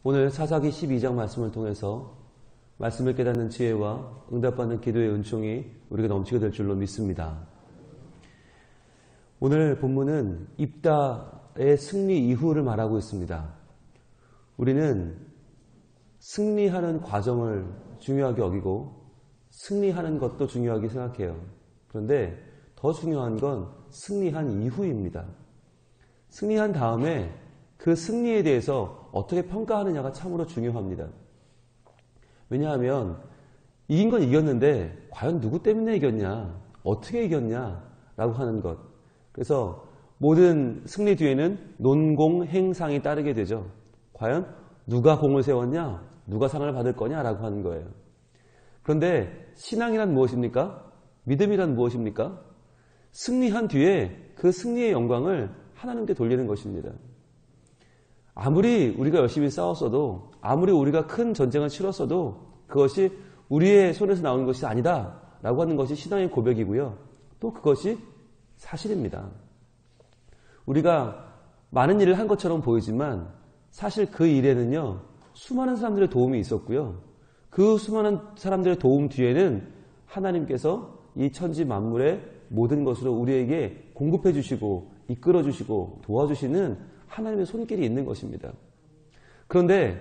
오늘 사사기 12장 말씀을 통해서 말씀을 깨닫는 지혜와 응답받는 기도의 은총이 우리가 넘치게 될 줄로 믿습니다. 오늘 본문은 입다의 승리 이후를 말하고 있습니다. 우리는 승리하는 과정을 중요하게 여기고 승리하는 것도 중요하게 생각해요. 그런데 더 중요한 건 승리한 이후입니다. 승리한 다음에 그 승리에 대해서 어떻게 평가하느냐가 참으로 중요합니다. 왜냐하면 이긴 건 이겼는데 과연 누구 때문에 이겼냐, 어떻게 이겼냐 라고 하는 것. 그래서 모든 승리 뒤에는 논공행상이 따르게 되죠. 과연 누가 공을 세웠냐, 누가 상을 받을 거냐라고 하는 거예요. 그런데 신앙이란 무엇입니까? 믿음이란 무엇입니까? 승리한 뒤에 그 승리의 영광을 하나님께 돌리는 것입니다. 아무리 우리가 열심히 싸웠어도, 아무리 우리가 큰 전쟁을 치렀어도 그것이 우리의 손에서 나오는 것이 아니다 라고 하는 것이 신앙의 고백이고요. 또 그것이 사실입니다. 우리가 많은 일을 한 것처럼 보이지만 사실 그 일에는요, 수많은 사람들의 도움이 있었고요. 그 수많은 사람들의 도움 뒤에는 하나님께서 이 천지 만물의 모든 것으로 우리에게 공급해 주시고 이끌어 주시고 도와주시는 하나님의 손길이 있는 것입니다. 그런데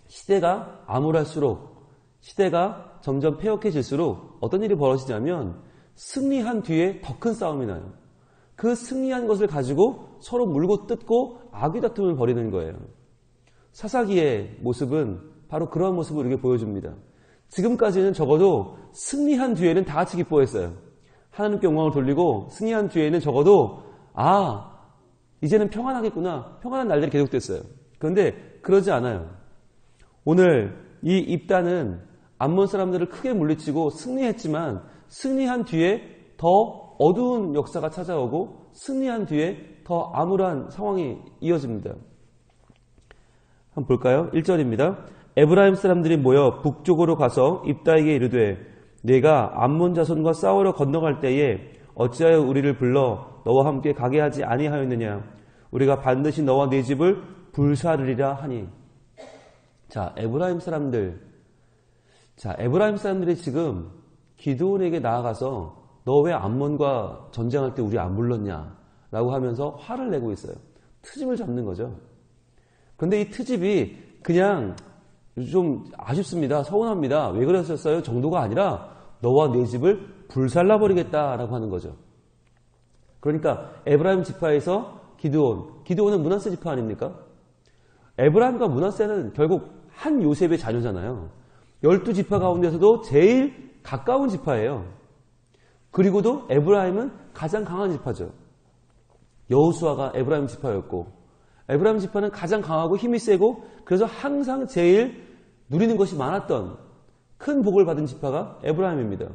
시대가 암울할수록, 시대가 점점 패역해질수록 어떤 일이 벌어지냐면 승리한 뒤에 더 큰 싸움이 나요. 그 승리한 것을 가지고 서로 물고 뜯고 아귀다툼을 벌이는 거예요. 사사기의 모습은 바로 그런 모습을 우리에게 보여줍니다. 지금까지는 적어도 승리한 뒤에는 다 같이 기뻐했어요. 하나님께 영광을 돌리고 승리한 뒤에는 적어도 이제는 평안하겠구나, 평안한 날들이 계속됐어요. 그런데 그러지 않아요. 오늘 이 입다는 암몬 사람들을 크게 물리치고 승리했지만 승리한 뒤에 더 어두운 역사가 찾아오고 승리한 뒤에 더 암울한 상황이 이어집니다. 한번 볼까요? 1절입니다. 에브라임 사람들이 모여 북쪽으로 가서 입다에게 이르되 내가 암몬 자손과 싸우러 건너갈 때에 어찌하여 우리를 불러 너와 함께 가게 하지 아니하였느냐? 우리가 반드시 너와 네 집을 불사르리라 하니. 에브라임 사람들이 지금 기드온에게 나아가서 너 왜 암몬과 전쟁할 때 우리 안 불렀냐? 라고 하면서 화를 내고 있어요. 트집을 잡는 거죠. 그런데 이 트집이 그냥 좀 아쉽습니다. 서운합니다. 왜 그러셨어요? 정도가 아니라 너와 네 집을 불살라버리겠다라고 하는 거죠. 그러니까 에브라임 지파에서 기드온은 므낫세 지파 아닙니까? 에브라임과 므낫세는 결국 한 요셉의 자녀잖아요. 12지파 가운데서도 제일 가까운 지파예요. 그리고도 에브라임은 가장 강한 지파죠. 여호수아가 에브라임 지파였고, 에브라임 지파는 가장 강하고 힘이 세고, 그래서 항상 제일 누리는 것이 많았던 큰 복을 받은 지파가 에브라임입니다.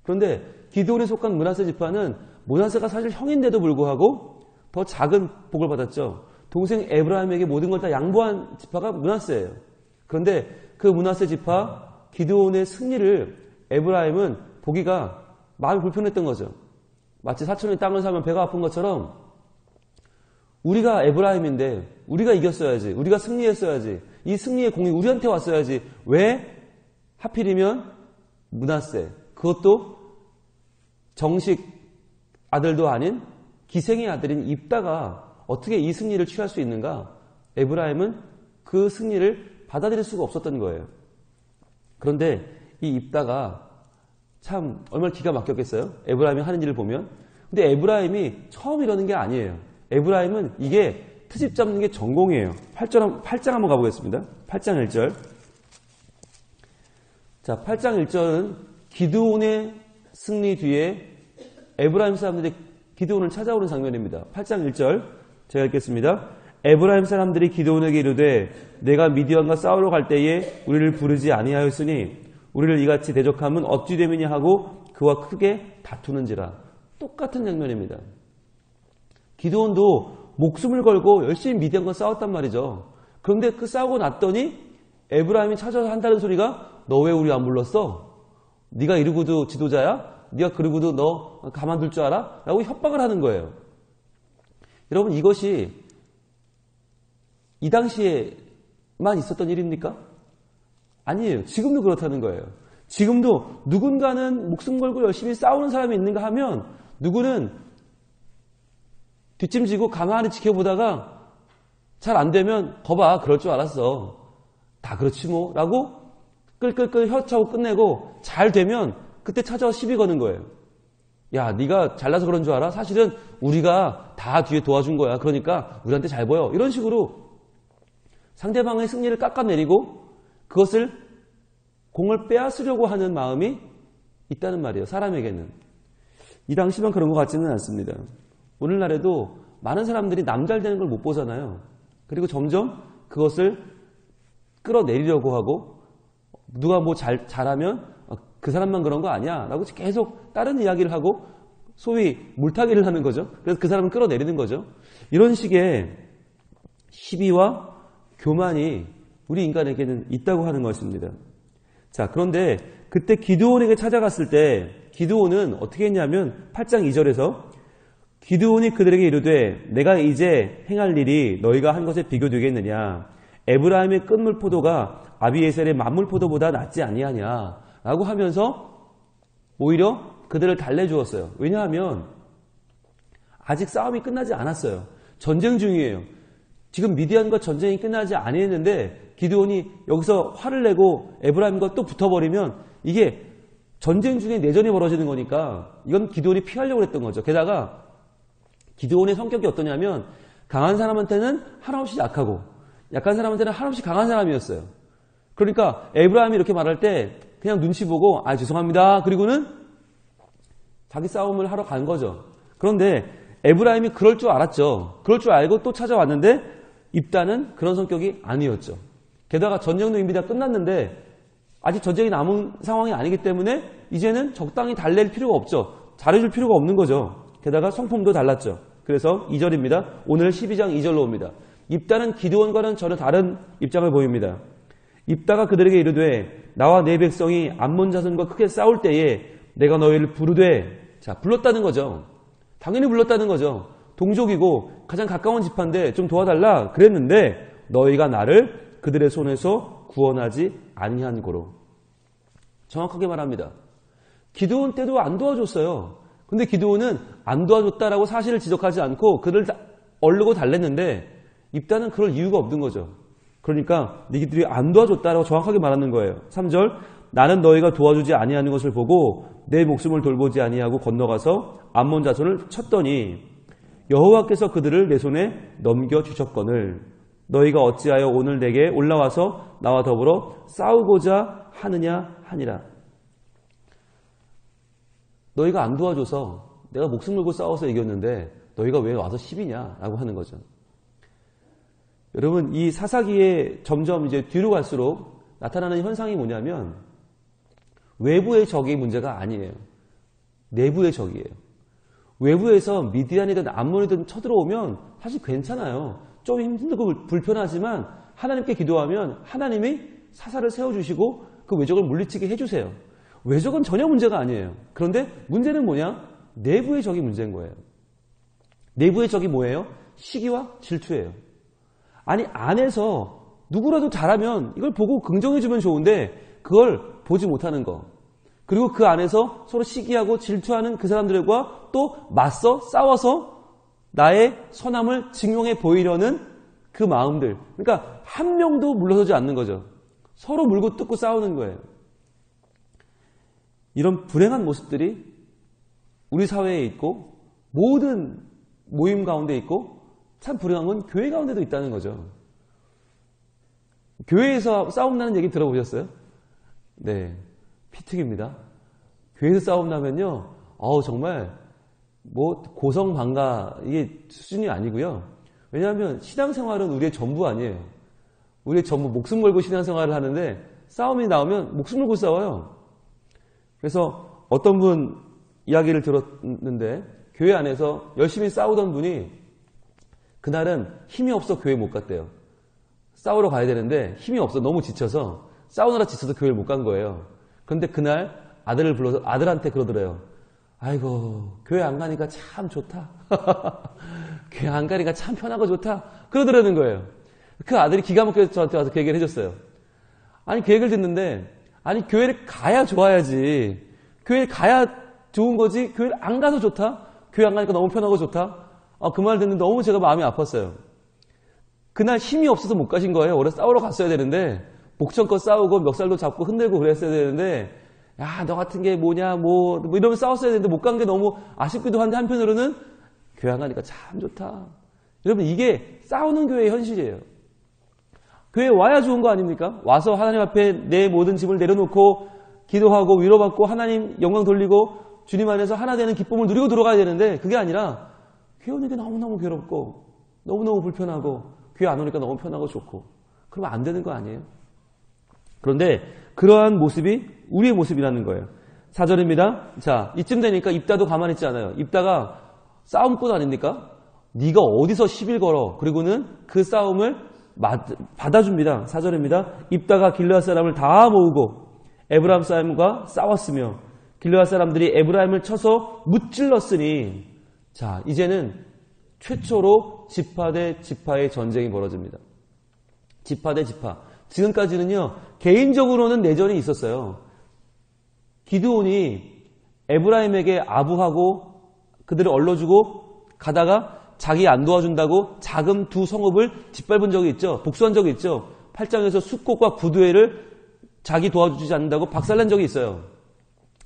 그런데 기드온에 속한 므낫세 지파는 므낫세가 사실 형인데도 불구하고 더 작은 복을 받았죠. 동생 에브라임에게 모든 걸 다 양보한 지파가 므낫세예요. 그런데 그 므낫세 지파 기드온의 승리를 에브라임은 보기가 마음이 불편했던 거죠. 마치 사촌이 땅을 사면 배가 아픈 것처럼 우리가 에브라임인데 우리가 이겼어야지, 우리가 승리했어야지, 이 승리의 공이 우리한테 왔어야지, 왜 하필이면 므낫세, 그것도 정식 아들도 아닌 기생의 아들인 입다가 어떻게 이 승리를 취할 수 있는가? 에브라임은 그 승리를 받아들일 수가 없었던 거예요. 그런데 이 입다가 참 얼마나 기가 막혔겠어요? 에브라임이 하는 일을 보면. 근데 에브라임이 처음 이러는 게 아니에요. 에브라임은 이게 트집 잡는 게 전공이에요. 8장 한번 가보겠습니다. 8장 1절. 8장 1절은 기드온의 승리 뒤에 에브라임 사람들이 기드온을 찾아오는 장면입니다. 8장 1절 제가 읽겠습니다. 에브라임 사람들이 기드온에게 이르되 내가 미디안과 싸우러 갈 때에 우리를 부르지 아니하였으니 우리를 이같이 대적하면 어찌 되느냐 하고 그와 크게 다투는지라. 똑같은 장면입니다. 기드온도 목숨을 걸고 열심히 미디안과 싸웠단 말이죠. 그런데 그 싸우고 났더니 에브라임이 찾아서 한다는 소리가 너 왜 우리 안 불렀어? 네가 이러고도 지도자야? 네가 그러고도 너 가만둘 줄 알아? 라고 협박을 하는 거예요. 여러분, 이것이 이 당시에 있었던 일입니까? 아니에요. 지금도 그렇다는 거예요. 지금도 누군가는 목숨 걸고 열심히 싸우는 사람이 있는가 하면 누구는 뒷짐지고 가만히 지켜보다가 잘 안 되면 거봐 그럴 줄 알았어. 다 그렇지 뭐 라고 끌끌끌 혀차고 끝내고 잘 되면 그때 찾아와 시비 거는 거예요. 야 네가 잘나서 그런 줄 알아? 사실은 우리가 다 뒤에 도와준 거야. 그러니까 우리한테 잘 보여. 이런 식으로 상대방의 승리를 깎아내리고 그것을 공을 빼앗으려고 하는 마음이 있다는 말이에요. 사람에게는. 이 당시만 그런 것 같지는 않습니다. 오늘날에도 많은 사람들이 남 잘 되는 걸 못 보잖아요. 그리고 점점 그것을 끌어내리려고 하고 누가 뭐 잘하면 그 사람만 그런 거 아니야 라고 계속 다른 이야기를 하고 소위 물타기를 하는 거죠. 그래서 그 사람을 끌어내리는 거죠. 이런 식의 시비와 교만이 우리 인간에게는 있다고 하는 것입니다. 자, 그런데 그때 기드온에게 찾아갔을 때 기드온은 어떻게 했냐면 8장 2절에서 기드온이 그들에게 이르되 내가 이제 행할 일이 너희가 한 것에 비교되겠느냐. 에브라임의 끝물 포도가 아비에셀의 만물 포도보다 낫지 아니하냐 라고 하면서 오히려 그들을 달래주었어요. 왜냐하면 아직 싸움이 끝나지 않았어요. 전쟁 중이에요. 지금 미디안과 전쟁이 끝나지 않았는데 기드온이 여기서 화를 내고 에브라임과 또 붙어버리면 이게 전쟁 중에 내전이 벌어지는 거니까 이건 기드온이 피하려고 했던 거죠. 게다가 기드온의 성격이 어떠냐면 강한 사람한테는 한없이 약하고 약한 사람한테는 한없이 강한 사람이었어요. 그러니까 에브라임이 이렇게 말할 때 그냥 눈치 보고 죄송합니다. 그리고는 자기 싸움을 하러 간 거죠. 그런데 에브라임이 그럴 줄 알았죠. 그럴 줄 알고 또 찾아왔는데 입다는 그런 성격이 아니었죠. 게다가 전쟁도 이미 다 끝났는데 아직 전쟁이 남은 상황이 아니기 때문에 이제는 적당히 달랠 필요가 없죠. 잘해줄 필요가 없는 거죠. 게다가 성품도 달랐죠. 그래서 2절입니다. 오늘 12장 2절로 옵니다. 입다는 기드온과는 전혀 다른 입장을 보입니다. 입다가 그들에게 이르되 나와 내 백성이 암몬 자손과 크게 싸울 때에 내가 너희를 부르되 자 불렀다는 거죠. 당연히 불렀다는 거죠. 동족이고 가장 가까운 집안데 좀 도와달라 그랬는데 너희가 나를 그들의 손에서 구원하지 아니한 고로. 정확하게 말합니다. 기드온 때도 안 도와줬어요. 근데 기드온은 안 도와줬다라고 사실을 지적하지 않고 그를 얼르고 달랬는데 입다는 그럴 이유가 없는 거죠. 그러니까 너희들이 안 도와줬다라고 정확하게 말하는 거예요. 3절 나는 너희가 도와주지 아니하는 것을 보고 내 목숨을 돌보지 아니하고 건너가서 암몬 자손을 쳤더니 여호와께서 그들을 내 손에 넘겨주셨거늘 너희가 어찌하여 오늘 내게 올라와서 나와 더불어 싸우고자 하느냐 하니라. 너희가 안 도와줘서 내가 목숨 걸고 싸워서 이겼는데 너희가 왜 와서 시비냐라고 하는 거죠. 여러분 이 사사기에 점점 이제 뒤로 갈수록 나타나는 현상이 뭐냐면 외부의 적이 문제가 아니에요. 내부의 적이에요. 외부에서 미디안이든 암몬이든 쳐들어오면 사실 괜찮아요. 좀 힘들고 불편하지만 하나님께 기도하면 하나님이 사사를 세워주시고 그 외적을 물리치게 해주세요. 외적은 전혀 문제가 아니에요. 그런데 문제는 뭐냐? 내부의 적이 문제인 거예요. 내부의 적이 뭐예요? 시기와 질투예요. 아니 안에서 누구라도 잘하면 이걸 보고 긍정해주면 좋은데 그걸 보지 못하는 거. 그리고 그 안에서 서로 시기하고 질투하는 그 사람들과 또 맞서 싸워서 나의 선함을 증명해 보이려는 그 마음들. 그러니까 한 명도 물러서지 않는 거죠. 서로 물고 뜯고 싸우는 거예요. 이런 불행한 모습들이 우리 사회에 있고 모든 모임 가운데 있고 참 불행한 건 교회 가운데도 있다는 거죠. 교회에서 싸움 나는 얘기 들어보셨어요? 네, 피특입니다. 교회에서 싸움 나면요, 정말 뭐 고성방가 이게 수준이 아니고요. 왜냐하면 신앙생활은 우리의 전부 아니에요. 우리의 전부 목숨 걸고 신앙생활을 하는데 싸움이 나오면 목숨 걸고 싸워요. 그래서 어떤 분 이야기를 들었는데 교회 안에서 열심히 싸우던 분이 그날은 힘이 없어 교회 못 갔대요. 싸우러 가야 되는데 힘이 없어 너무 지쳐서 싸우느라 지쳐서 교회를 못 간 거예요. 그런데 그날 아들을 불러서 아들한테 그러더래요. 아이고 교회 안 가니까 참 좋다. 교회 안 가니까 참 편하고 좋다. 그러더라는 거예요. 그 아들이 기가 막혀서 저한테 와서 그 얘기를 해줬어요. 아니, 그 얘기를 듣는데, 아니, 교회를 가야 좋아야지. 교회를 가야 좋은 거지. 교회를 안 가서 좋다? 교회 안 가니까 너무 편하고 좋다? 그 말 듣는데 너무 제가 마음이 아팠어요. 그날 힘이 없어서 못 가신 거예요. 원래 싸우러 갔어야 되는데, 목청껏 싸우고 멱살도 잡고 흔들고 그랬어야 되는데, 야, 너 같은 게 뭐냐, 뭐 이러면 싸웠어야 되는데 못 간 게 너무 아쉽기도 한데, 한편으로는 교회 안 가니까 참 좋다. 여러분, 이게 싸우는 교회의 현실이에요. 교회에 와야 좋은 거 아닙니까? 와서 하나님 앞에 내 모든 짐을 내려놓고 기도하고 위로받고 하나님 영광 돌리고 주님 안에서 하나 되는 기쁨을 누리고 들어가야 되는데, 그게 아니라 교회 오는 게 너무너무 괴롭고 너무너무 불편하고 교회 안 오니까 너무 편하고 좋고, 그러면 안 되는 거 아니에요? 그런데 그러한 모습이 우리의 모습이라는 거예요. 4절입니다. 자, 이쯤 되니까 입다도 가만히 있지 않아요. 입다가 싸움꾼 아닙니까? 네가 어디서 시비를 걸어. 그리고는 그 싸움을 받아줍니다. 4절입니다. 입다가 길르앗 사람을 다 모으고 에브라임 사람과 싸웠으며 길르앗 사람들이 에브라임을 쳐서 무찔렀으니, 자, 이제는 최초로 지파 대 지파의 전쟁이 벌어집니다. 지파 대 지파. 지금까지는요, 개인적으로는 내전이 있었어요. 기드온이 에브라임에게 아부하고 그들을 얼러주고 가다가 자기 안 도와준다고 자금 두 성읍을 짓밟은 적이 있죠. 복수한 적이 있죠. 8장에서 숫꽃과 구두회를 자기 도와주지 않는다고 박살낸 적이 있어요.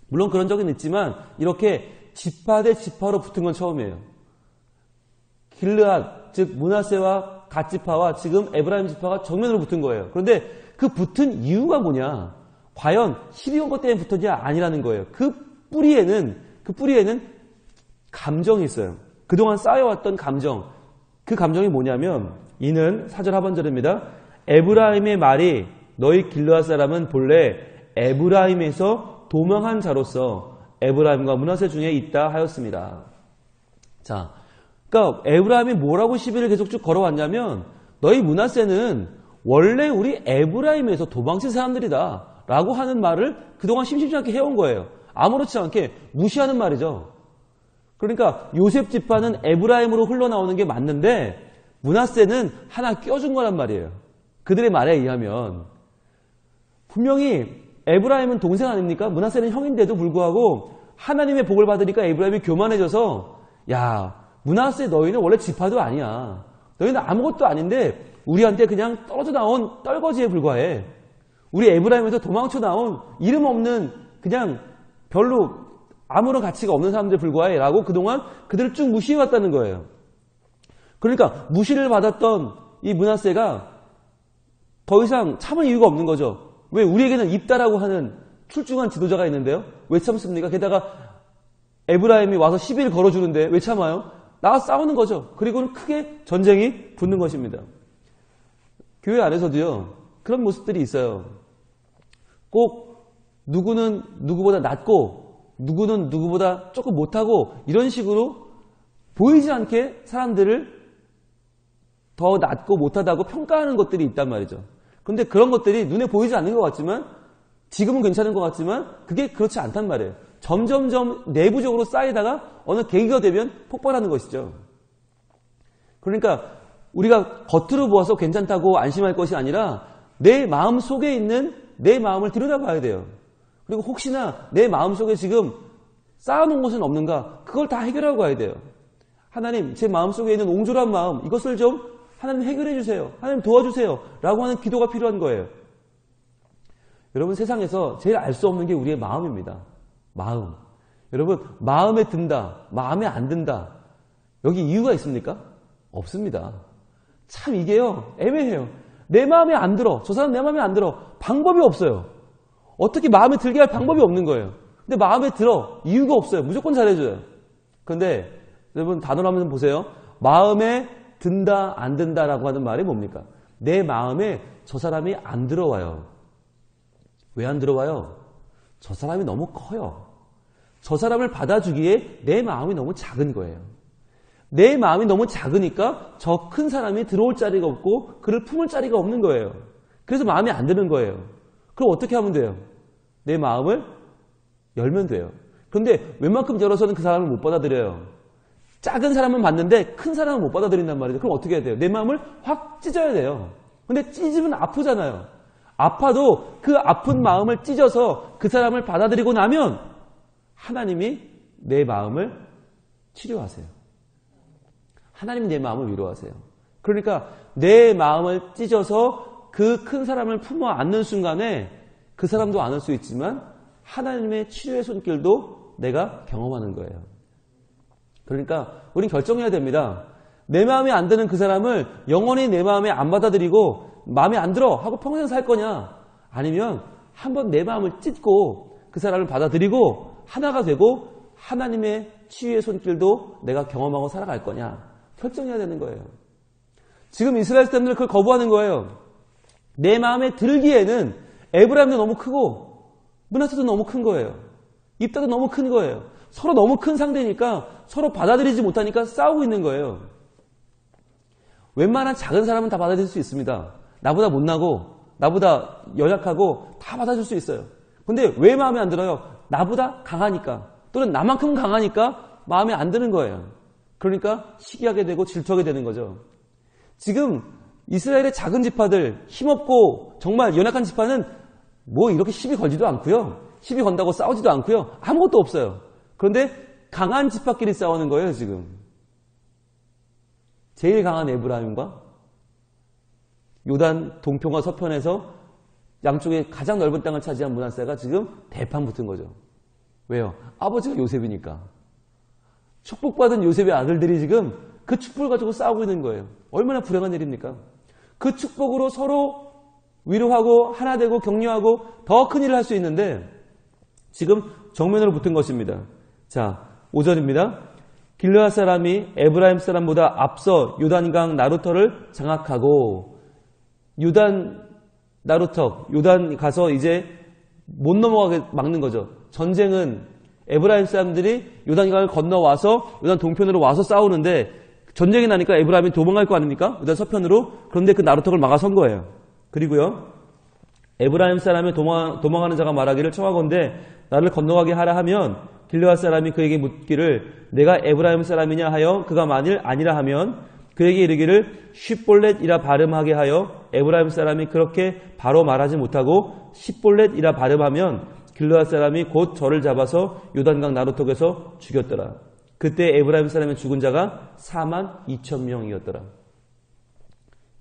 물론 그런 적은 있지만 이렇게 지파 대 지파로 붙은 건 처음이에요. 길르앗, 즉 므낫세와 갓지파와 지금 에브라임 지파가 정면으로 붙은 거예요. 그런데 그 붙은 이유가 뭐냐? 과연 시비온 것 때문에 붙었냐? 아니라는 거예요. 그 뿌리에는 감정이 있어요. 그동안 쌓여왔던 감정. 그 감정이 뭐냐면, 이는 4절 하반절입니다. 에브라임의 말이 너희 길르앗 사람은 본래 에브라임에서 도망한 자로서 에브라임과 므낫세 중에 있다 하였습니다. 자, 그러니까 에브라임이 뭐라고 시비를 계속 쭉 걸어왔냐면, 너희 므낫세는 원래 우리 에브라임에서 도망친 사람들이다 라고 하는 말을 그동안 심심치 않게 해온 거예요. 아무렇지 않게 무시하는 말이죠. 그러니까 요셉 지파는 에브라임으로 흘러나오는 게 맞는데 므낫세는 하나 껴준 거란 말이에요. 그들의 말에 의하면. 분명히 에브라임은 동생 아닙니까? 므낫세는 형인데도 불구하고 하나님의 복을 받으니까 에브라임이 교만해져서, 야, 므낫세 너희는 원래 지파도 아니야. 너희는 아무것도 아닌데 우리한테 그냥 떨어져 나온 떨거지에 불과해. 우리 에브라임에서 도망쳐 나온 이름 없는 그냥 별로 아무런 가치가 없는 사람들에 불과해 라고 그동안 그들을 쭉 무시해왔다는 거예요. 그러니까 무시를 받았던 이 므낫세가 더 이상 참을 이유가 없는 거죠. 왜? 우리에게는 입다라고 하는 출중한 지도자가 있는데요. 왜 참습니까? 게다가 에브라임이 와서 시비를 걸어주는데 왜 참아요? 나와 싸우는 거죠. 그리고는 크게 전쟁이 붙는 것입니다. 교회 안에서도요, 그런 모습들이 있어요. 꼭 누구는 누구보다 낫고 누구는 누구보다 조금 못하고 이런 식으로 보이지 않게 사람들을 더 낫고 못하다고 평가하는 것들이 있단 말이죠. 그런데 그런 것들이 눈에 보이지 않는 것 같지만, 지금은 괜찮은 것 같지만 그게 그렇지 않단 말이에요. 점점점 내부적으로 쌓이다가 어느 계기가 되면 폭발하는 것이죠. 그러니까 우리가 겉으로 보아서 괜찮다고 안심할 것이 아니라 내 마음 속에 있는 내 마음을 들여다봐야 돼요. 그리고 혹시나 내 마음속에 지금 쌓아놓은 것은 없는가, 그걸 다 해결하고 가야 돼요. 하나님, 제 마음속에 있는 옹졸한 마음, 이것을 좀 하나님 해결해 주세요. 하나님 도와주세요. 라고 하는 기도가 필요한 거예요. 여러분, 세상에서 제일 알 수 없는 게 우리의 마음입니다. 마음. 여러분, 마음에 든다, 마음에 안 든다, 여기 이유가 있습니까? 없습니다. 참 이게요, 애매해요. 내 마음에 안 들어, 저 사람 내 마음에 안 들어, 방법이 없어요. 어떻게 마음에 들게 할 방법이 없는 거예요. 근데 마음에 들어, 이유가 없어요. 무조건 잘해줘요. 그런데 여러분, 단어로 한번 보세요. 마음에 든다, 안 든다라고 하는 말이 뭡니까? 내 마음에 저 사람이 안 들어와요. 왜 안 들어와요? 저 사람이 너무 커요. 저 사람을 받아주기에 내 마음이 너무 작은 거예요. 내 마음이 너무 작으니까 저 큰 사람이 들어올 자리가 없고 그를 품을 자리가 없는 거예요. 그래서 마음에 안 드는 거예요. 그럼 어떻게 하면 돼요? 내 마음을 열면 돼요. 그런데 웬만큼 열어서는 그 사람을 못 받아들여요. 작은 사람은 받는데 큰 사람은 못 받아들인단 말이죠. 그럼 어떻게 해야 돼요? 내 마음을 확 찢어야 돼요. 근데 찢으면 아프잖아요. 아파도 그 아픈 마음을 찢어서 그 사람을 받아들이고 나면 하나님이 내 마음을 치료하세요. 하나님이 내 마음을 위로하세요. 그러니까 내 마음을 찢어서 그 큰 사람을 품어 안는 순간에 그 사람도 안을 수 있지만 하나님의 치료의 손길도 내가 경험하는 거예요. 그러니까 우린 결정해야 됩니다. 내 마음에 안 드는 그 사람을 영원히 내 마음에 안 받아들이고 마음에 안 들어 하고 평생 살 거냐, 아니면 한번 내 마음을 찢고 그 사람을 받아들이고 하나가 되고 하나님의 치유의 손길도 내가 경험하고 살아갈 거냐, 결정해야 되는 거예요. 지금 이스라엘 사람들은 그걸 거부하는 거예요. 내 마음에 들기에는 에브라임도 너무 크고 므낫세도 너무 큰 거예요. 입다도 너무 큰 거예요. 서로 너무 큰 상대니까 서로 받아들이지 못하니까 싸우고 있는 거예요. 웬만한 작은 사람은 다 받아들일 수 있습니다. 나보다 못나고 나보다 연약하고 다 받아줄 수 있어요. 근데 왜 마음에 안 들어요? 나보다 강하니까, 또는 나만큼 강하니까 마음에 안 드는 거예요. 그러니까 시기하게 되고 질투하게 되는 거죠. 지금 이스라엘의 작은 지파들, 힘없고 정말 연약한 지파는 뭐 이렇게 시비 걸지도 않고요. 시비 건다고 싸우지도 않고요. 아무것도 없어요. 그런데 강한 지파끼리 싸우는 거예요, 지금. 제일 강한 에브라임과 요단 동편과 서편에서 양쪽에 가장 넓은 땅을 차지한 므낫세가 지금 대판 붙은 거죠. 왜요? 아버지가 요셉이니까. 축복받은 요셉의 아들들이 지금 그 축복을 가지고 싸우고 있는 거예요. 얼마나 불행한 일입니까? 그 축복으로 서로 위로하고 하나 되고 격려하고 더 큰 일을 할 수 있는데 지금 정면으로 붙은 것입니다. 자, 5절입니다. 길르앗 사람이 에브라임 사람보다 앞서 요단강 나루터를 장악하고, 요단 나루터, 요단 가서 이제 못 넘어가게 막는 거죠. 전쟁은 에브라임 사람들이 요단강을 건너와서 요단 동편으로 와서 싸우는데 전쟁이 나니까 에브라임이 도망갈 거 아닙니까? 요단 서편으로. 그런데 그 나루터를 막아선 거예요. 그리고요, 에브라임 사람의 도망하는 자가 말하기를 청하건대 나를 건너가게 하라 하면 길르앗 사람이 그에게 묻기를 내가 에브라임 사람이냐 하여 그가 만일 아니라 하면 그에게 이르기를 쉽볼렛이라 발음하게 하여 에브라임 사람이 그렇게 바로 말하지 못하고 십볼렛이라 발음하면 길르앗 사람이 곧 저를 잡아서 요단강 나루턱에서 죽였더라. 그때 에브라임 사람의 죽은 자가 42,000명이었더라.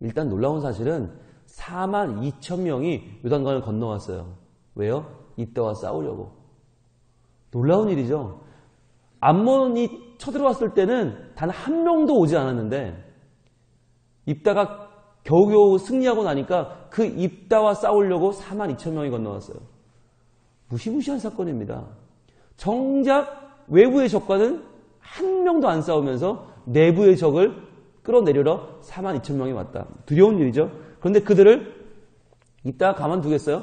일단 놀라운 사실은 42,000명이 요단강을 건너왔어요. 왜요? 입다와 싸우려고. 놀라운 일이죠. 암몬이 쳐들어왔을 때는 단 한 명도 오지 않았는데 입다가 겨우겨우 승리하고 나니까 그 입다와 싸우려고 42,000명이 건너왔어요. 무시무시한 사건입니다. 정작 외부의 적과는 한 명도 안 싸우면서 내부의 적을 끌어내리러 42,000명이 왔다. 두려운 일이죠. 그런데 그들을 입다가 가만두겠어요?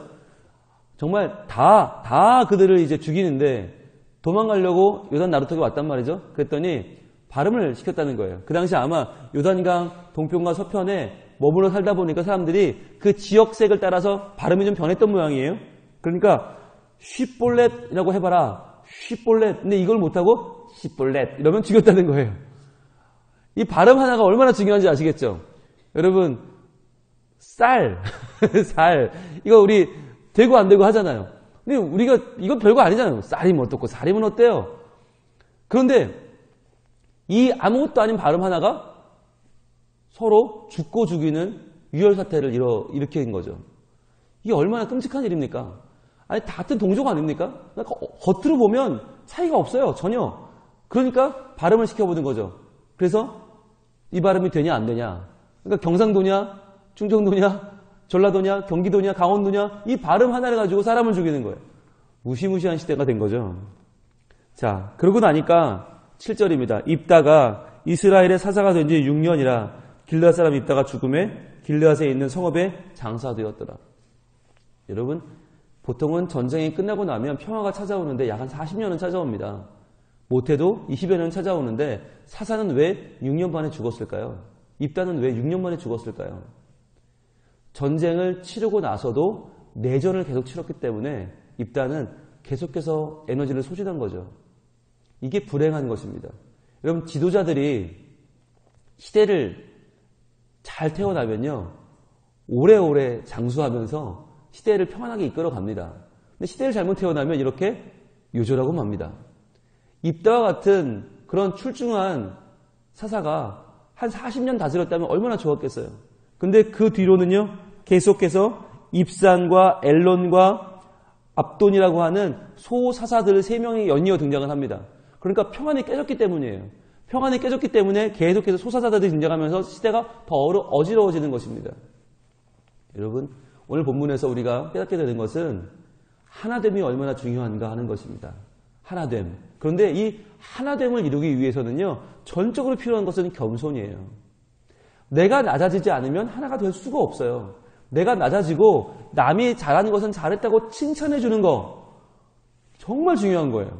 정말 다 그들을 이제 죽이는데 도망가려고 요단 나루턱에 왔단 말이죠. 그랬더니 발음을 시켰다는 거예요. 그 당시 아마 요단강 동편과 서편에 머물러 살다 보니까 사람들이 그 지역색을 따라서 발음이 좀 변했던 모양이에요. 그러니까 쉽볼렛이라고 해봐라. 쉽볼렛. 근데 이걸 못하고 십볼렛 이러면 죽였다는 거예요. 이 발음 하나가 얼마나 중요한지 아시겠죠? 여러분, 쌀 이거 우리 되고 안 되고 하잖아요. 근데 우리가 이건 별거 아니잖아요. 쌀이면 어떻고 살이면 어때요? 그런데 이 아무것도 아닌 발음 하나가 서로 죽고 죽이는 유혈사태를 일으킨 거죠. 이게 얼마나 끔찍한 일입니까? 아니, 다 같은 동족 아닙니까? 그러니까 겉으로 보면 차이가 없어요. 전혀. 그러니까 발음을 시켜보는 거죠. 그래서 이 발음이 되냐 안 되냐. 그러니까 경상도냐 충청도냐 전라도냐 경기도냐 강원도냐 이 발음 하나를 가지고 사람을 죽이는 거예요. 무시무시한 시대가 된 거죠. 자, 그러고 나니까 7절입니다. 입다가 이스라엘의 사사가 된 지 6년이라 길르앗 사람 입다가 죽음에 길르앗에 있는 성읍에 장사되었더라. 여러분, 보통은 전쟁이 끝나고 나면 평화가 찾아오는데 약 한 40년은 찾아옵니다. 못해도 20여 년은 찾아오는데 사사는 왜 6년 만에 죽었을까요? 입다는 왜 6년 만에 죽었을까요? 전쟁을 치르고 나서도 내전을 계속 치렀기 때문에 입다는 계속해서 에너지를 소진한 거죠. 이게 불행한 것입니다. 여러분, 지도자들이 시대를 잘 태어나면요, 오래오래 장수하면서 시대를 평안하게 이끌어갑니다. 근데 시대를 잘못 태어나면 이렇게 요절하고 맙니다. 입다와 같은 그런 출중한 사사가 한 40년 다스렸다면 얼마나 좋았겠어요. 근데 그 뒤로는요, 계속해서 입산과 엘론과 압돈이라고 하는 소사사들 3명이 연이어 등장을 합니다. 그러니까 평안이 깨졌기 때문이에요. 평안이 깨졌기 때문에 계속해서 소사사들이 등장하면서 시대가 더 어지러워지는 것입니다. 여러분, 오늘 본문에서 우리가 깨닫게 되는 것은 하나됨이 얼마나 중요한가 하는 것입니다. 하나됨. 그런데 이 하나됨을 이루기 위해서는요, 전적으로 필요한 것은 겸손이에요. 내가 낮아지지 않으면 하나가 될 수가 없어요. 내가 낮아지고 남이 잘하는 것은 잘했다고 칭찬해 주는 거 정말 중요한 거예요.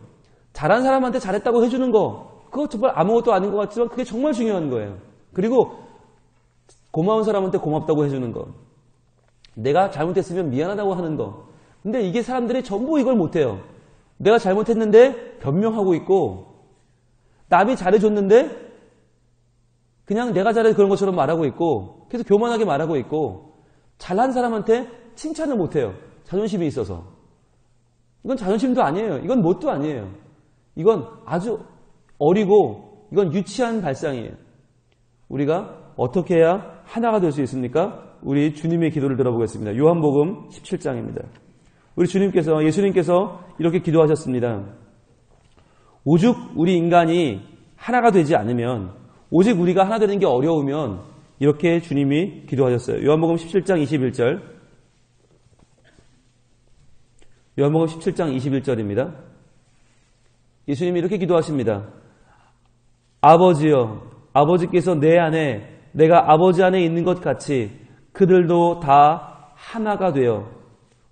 잘한 사람한테 잘했다고 해주는 거, 그거 정말 아무것도 아닌 것 같지만 그게 정말 중요한 거예요. 그리고 고마운 사람한테 고맙다고 해주는 거, 내가 잘못했으면 미안하다고 하는 거. 근데 이게 사람들이 전부 이걸 못해요. 내가 잘못했는데 변명하고 있고, 남이 잘해줬는데 그냥 내가 잘해 그런 것처럼 말하고 있고, 계속 교만하게 말하고 있고, 잘한 사람한테 칭찬을 못해요. 자존심이 있어서. 이건 자존심도 아니에요. 이건 뭣도 아니에요. 이건 아주 어리고 이건 유치한 발상이에요. 우리가 어떻게 해야 하나가 될 수 있습니까? 우리 주님의 기도를 들어보겠습니다. 요한복음 17장입니다. 우리 예수님께서 이렇게 기도하셨습니다. 오죽 우리 인간이 하나가 되지 않으면, 오직 우리가 하나 되는 게 어려우면 이렇게 주님이 기도하셨어요. 요한복음 17장 21절. 요한복음 17장 21절입니다. 예수님이 이렇게 기도하십니다. 아버지여, 아버지께서 내 안에, 내가 아버지 안에 있는 것 같이 그들도 다 하나가 되어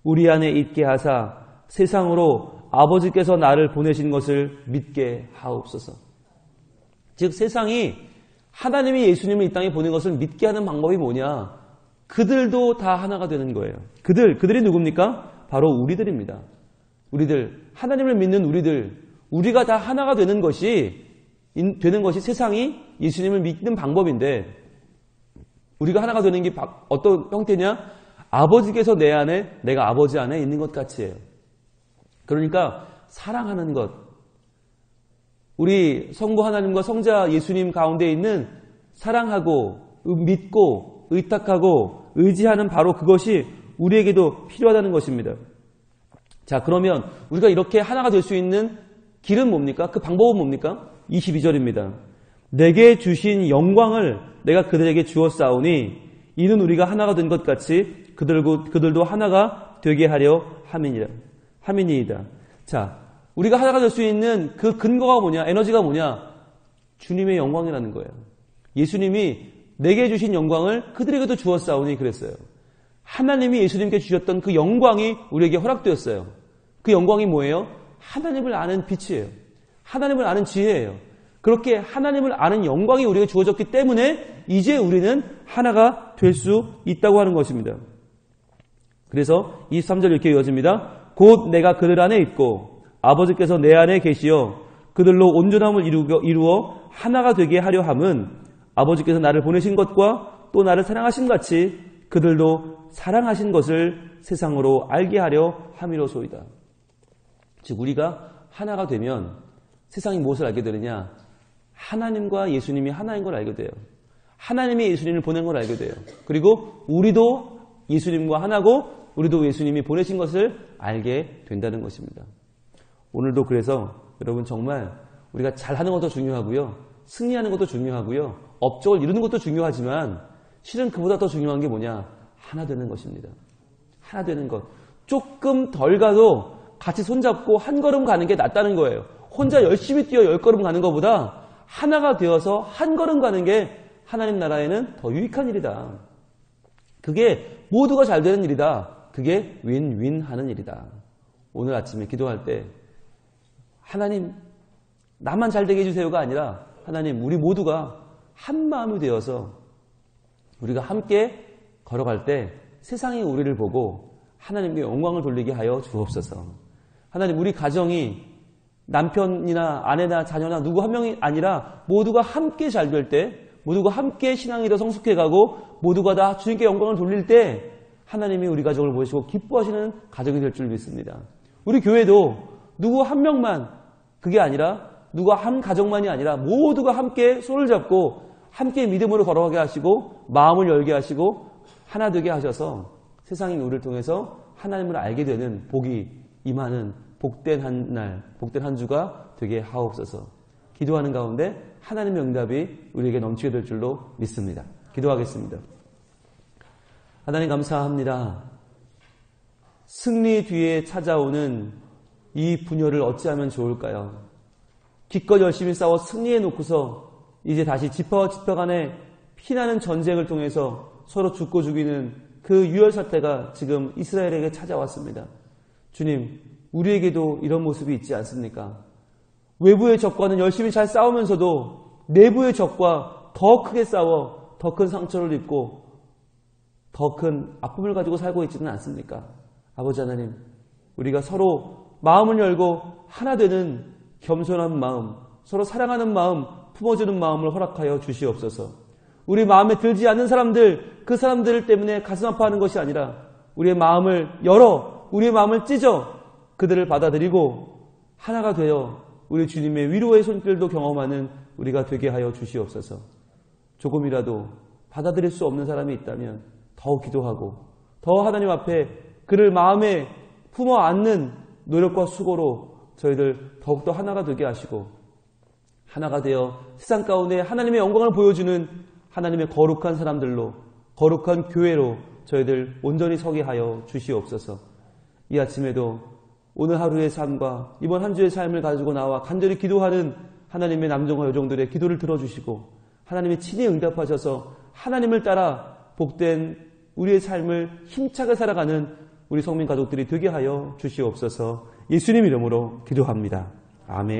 우리 안에 있게 하사 세상으로 아버지께서 나를 보내신 것을 믿게 하옵소서. 즉 세상이 하나님이 예수님을 이 땅에 보낸 것을 믿게 하는 방법이 뭐냐? 그들도 다 하나가 되는 거예요. 그들이 누굽니까? 바로 우리들입니다. 우리들, 하나님을 믿는 우리가 다 하나가 되는 것이 세상이 예수님을 믿는 방법인데, 우리가 하나가 되는 게 어떤 형태냐? 아버지께서 내 안에, 내가 아버지 안에 있는 것 같이예요. 그러니까 사랑하는 것, 우리 성부 하나님과 성자 예수님 가운데 있는 사랑하고 믿고 의탁하고 의지하는 바로 그것이 우리에게도 필요하다는 것입니다. 자, 그러면 우리가 이렇게 하나가 될 수 있는 길은 뭡니까? 그 방법은 뭡니까? 22절입니다. 내게 주신 영광을 내가 그들에게 주었사오니 이는 우리가 하나가 된 것 같이 그들도 하나가 되게 하려 함이니이다. 자, 우리가 하나가 될 수 있는 그 근거가 뭐냐? 에너지가 뭐냐? 주님의 영광이라는 거예요. 예수님이 내게 주신 영광을 그들에게도 주었사오니 그랬어요. 하나님이 예수님께 주셨던 그 영광이 우리에게 허락되었어요. 그 영광이 뭐예요? 하나님을 아는 빛이에요. 하나님을 아는 지혜예요. 그렇게 하나님을 아는 영광이 우리에게 주어졌기 때문에 이제 우리는 하나가 될 수 있다고 하는 것입니다. 그래서 23절 이렇게 이어집니다. 곧 내가 그들 안에 있고 아버지께서 내 안에 계시어 그들로 온전함을 이루어 하나가 되게 하려 함은 아버지께서 나를 보내신 것과 또 나를 사랑하신 같이 그들도 사랑하신 것을 세상으로 알게 하려 함이로소이다. 즉 우리가 하나가 되면 세상이 무엇을 알게 되느냐? 하나님과 예수님이 하나인 걸 알게 돼요. 하나님이 예수님을 보낸 걸 알게 돼요. 그리고 우리도 예수님과 하나고 우리도 예수님이 보내신 것을 알게 된다는 것입니다. 오늘도 그래서 여러분 정말 우리가 잘하는 것도 중요하고요. 승리하는 것도 중요하고요. 업적을 이루는 것도 중요하지만 실은 그보다 더 중요한 게 뭐냐? 하나 되는 것입니다. 하나 되는 것. 조금 덜 가도 같이 손잡고 한 걸음 가는 게 낫다는 거예요. 혼자 열심히 뛰어 10걸음 가는 것보다 하나가 되어서 한 걸음 가는 게 하나님 나라에는 더 유익한 일이다. 그게 모두가 잘 되는 일이다. 그게 윈윈 하는 일이다. 오늘 아침에 기도할 때 하나님 나만 잘 되게 해주세요가 아니라 하나님 우리 모두가 한 마음이 되어서 우리가 함께 걸어갈 때 세상이 우리를 보고 하나님께 영광을 돌리게 하여 주옵소서. 하나님 우리 가정이 남편이나 아내나 자녀나 누구 한 명이 아니라 모두가 함께 잘 될 때 모두가 함께 신앙이 더 성숙해가고 모두가 다 주님께 영광을 돌릴 때 하나님이 우리 가정을 보시고 기뻐하시는 가정이 될 줄 믿습니다. 우리 교회도 누구 한 명만, 그게 아니라 누가 한 가정만이 아니라 모두가 함께 손을 잡고 함께 믿음으로 걸어가게 하시고 마음을 열게 하시고 하나 되게 하셔서 세상이 우리를 통해서 하나님을 알게 되는 복이 임하는 복된 한 날, 복된 한 주가 되게 하옵소서. 기도하는 가운데 하나님의 응답이 우리에게 넘치게 될 줄로 믿습니다. 기도하겠습니다. 하나님 감사합니다. 승리 뒤에 찾아오는 이 분열을 어찌하면 좋을까요? 기껏 열심히 싸워 승리해 놓고서 이제 다시 지파와 지파 간에 피나는 전쟁을 통해서 서로 죽고 죽이는 그 유혈 사태가 지금 이스라엘에게 찾아왔습니다. 주님, 우리에게도 이런 모습이 있지 않습니까? 외부의 적과는 열심히 잘 싸우면서도 내부의 적과 더 크게 싸워 더 큰 상처를 입고 더 큰 아픔을 가지고 살고 있지는 않습니까? 아버지 하나님, 우리가 서로 마음을 열고 하나 되는 겸손한 마음, 서로 사랑하는 마음, 품어주는 마음을 허락하여 주시옵소서. 우리 마음에 들지 않는 사람들, 그 사람들 때문에 가슴 아파하는 것이 아니라 우리의 마음을 열어, 우리의 마음을 찢어 그들을 받아들이고 하나가 되어 우리 주님의 위로의 손길도 경험하는 우리가 되게 하여 주시옵소서. 조금이라도 받아들일 수 없는 사람이 있다면 더 기도하고 더 하나님 앞에 그를 마음에 품어 안는 노력과 수고로 저희들 더욱더 하나가 되게 하시고 하나가 되어 세상 가운데 하나님의 영광을 보여주는 하나님의 거룩한 사람들로, 거룩한 교회로 저희들 온전히 서게 하여 주시옵소서. 이 아침에도 오늘 하루의 삶과 이번 한 주의 삶을 가지고 나와 간절히 기도하는 하나님의 남정과 여종들의 기도를 들어주시고 하나님이 친히 응답하셔서 하나님을 따라 복된 우리의 삶을 힘차게 살아가는 우리 성민 가족들이 되게 하여 주시옵소서. 예수님 이름으로 기도합니다. 아멘.